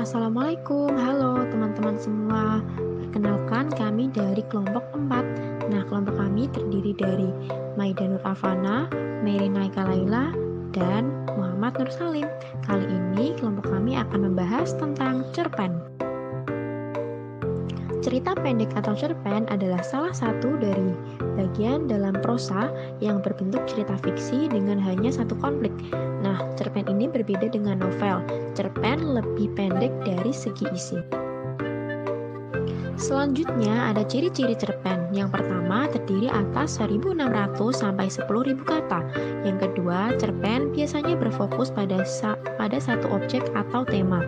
Assalamualaikum, halo teman-teman semua. Perkenalkan kami dari kelompok 4. Nah, kelompok kami terdiri dari Maida Nur Afana, Mary Naika Laila, dan Muhammad Nur Salim. Kali ini kelompok kami akan membahas tentang cerpen. Cerita pendek atau cerpen adalah salah satu dari bagian dalam prosa yang berbentuk cerita fiksi dengan hanya satu konflik. Nah, cerpen ini berbeda dengan novel. Cerpen lebih pendek dari segi isi. Selanjutnya ada ciri-ciri cerpen. Yang pertama terdiri atas 1.600 sampai 10.000 kata. Yang kedua, cerpen biasanya berfokus pada satu objek atau tema.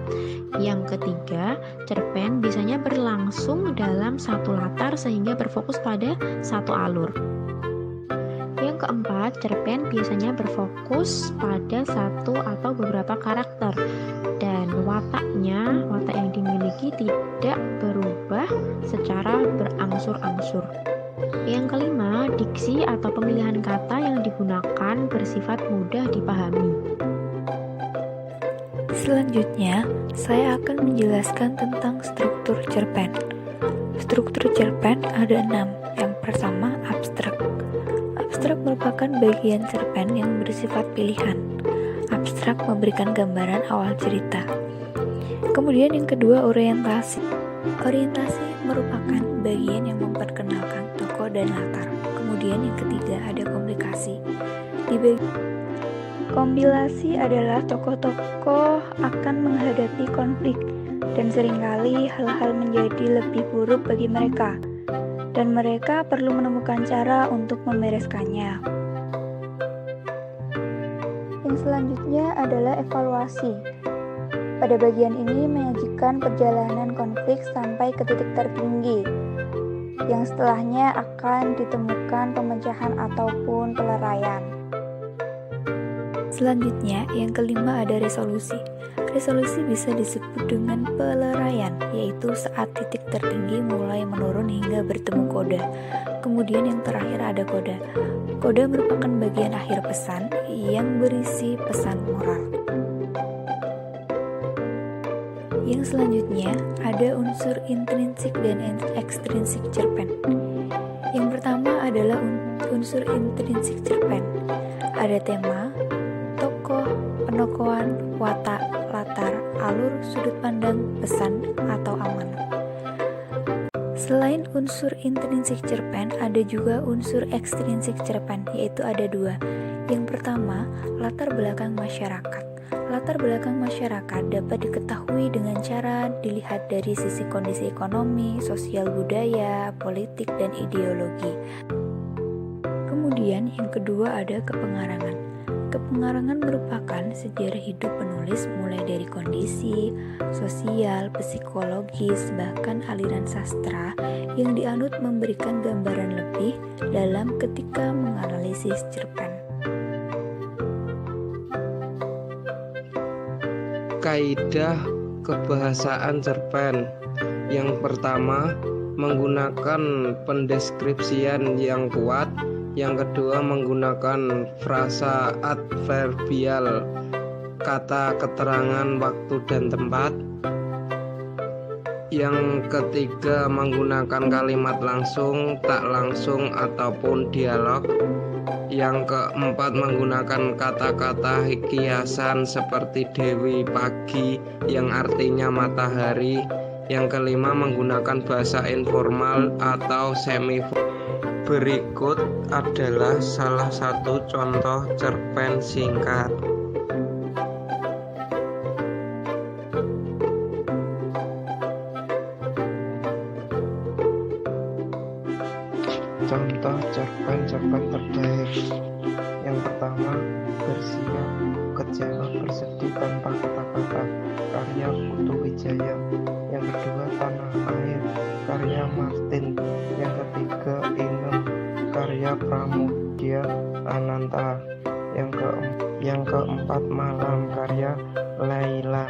Yang ketiga, cerpen biasanya berlangsung dalam satu latar sehingga berfokus pada satu alur. Yang keempat, cerpen biasanya berfokus pada satu atau beberapa karakter dan watak yang dimiliki tidak berubah secara berangsur-angsur. Yang kelima, diksi atau pemilihan kata yang digunakan bersifat mudah dipahami. Selanjutnya, saya akan menjelaskan tentang struktur cerpen. Struktur cerpen ada 6. Yang pertama, abstrak. Abstrak merupakan bagian cerpen yang bersifat pilihan. Abstrak memberikan gambaran awal cerita. Kemudian yang kedua, orientasi. Orientasi merupakan bagian yang memperkenalkan tokoh dan latar. Kemudian yang ketiga, ada komplikasi. Kompilasi adalah tokoh-tokoh akan menghadapi konflik dan seringkali hal-hal menjadi lebih buruk bagi mereka dan mereka perlu menemukan cara untuk membereskannya. Yang selanjutnya adalah evaluasi. Pada bagian ini menyajikan perjalanan konflik sampai ke titik tertinggi yang setelahnya akan ditemukan pemecahan ataupun peleraian. Selanjutnya, yang kelima ada resolusi. Resolusi bisa disebut dengan peleraian, yaitu saat titik tertinggi mulai menurun hingga bertemu koda. Kemudian yang terakhir ada koda. Koda merupakan bagian akhir pesan yang berisi pesan moral. Yang selanjutnya ada unsur intrinsik dan ekstrinsik cerpen. Yang pertama adalah unsur intrinsik cerpen. Ada tema, tokoh, penokohan, watak, latar, alur, sudut pandang, pesan, atau amanat. Selain unsur intrinsik cerpen, ada juga unsur ekstrinsik cerpen, yaitu ada 2. Yang pertama, latar belakang masyarakat. Latar belakang masyarakat dapat diketahui dengan cara dilihat dari sisi kondisi ekonomi, sosial budaya, politik, dan ideologi. Kemudian yang kedua ada kepengarangan. Kepengarangan merupakan sejarah hidup penulis mulai dari kondisi, sosial, psikologis, bahkan aliran sastra yang dianut memberikan gambaran lebih dalam ketika menganalisis cerpen. Kaidah kebahasaan cerpen. Yang pertama, menggunakan pendeskripsian yang kuat. Yang kedua, menggunakan frasa adverbial, kata keterangan waktu dan tempat. Yang ketiga, menggunakan kalimat langsung, tak langsung, ataupun dialog. Yang keempat, menggunakan kata-kata kiasan seperti dewi pagi yang artinya matahari. Yang kelima, menggunakan bahasa informal atau semi-formal. Berikut adalah salah satu contoh cerpen singkat. Contoh cerpen terbaik. Yang pertama, bersiap kecewa bersedih tanpa kata-kata, karya Putu Wijaya. Yang kedua, Tanah Air, karya Martin. Yang ketiga, Inem, karya Pramudia Ananta. Yang keempat, Malam, karya Laila.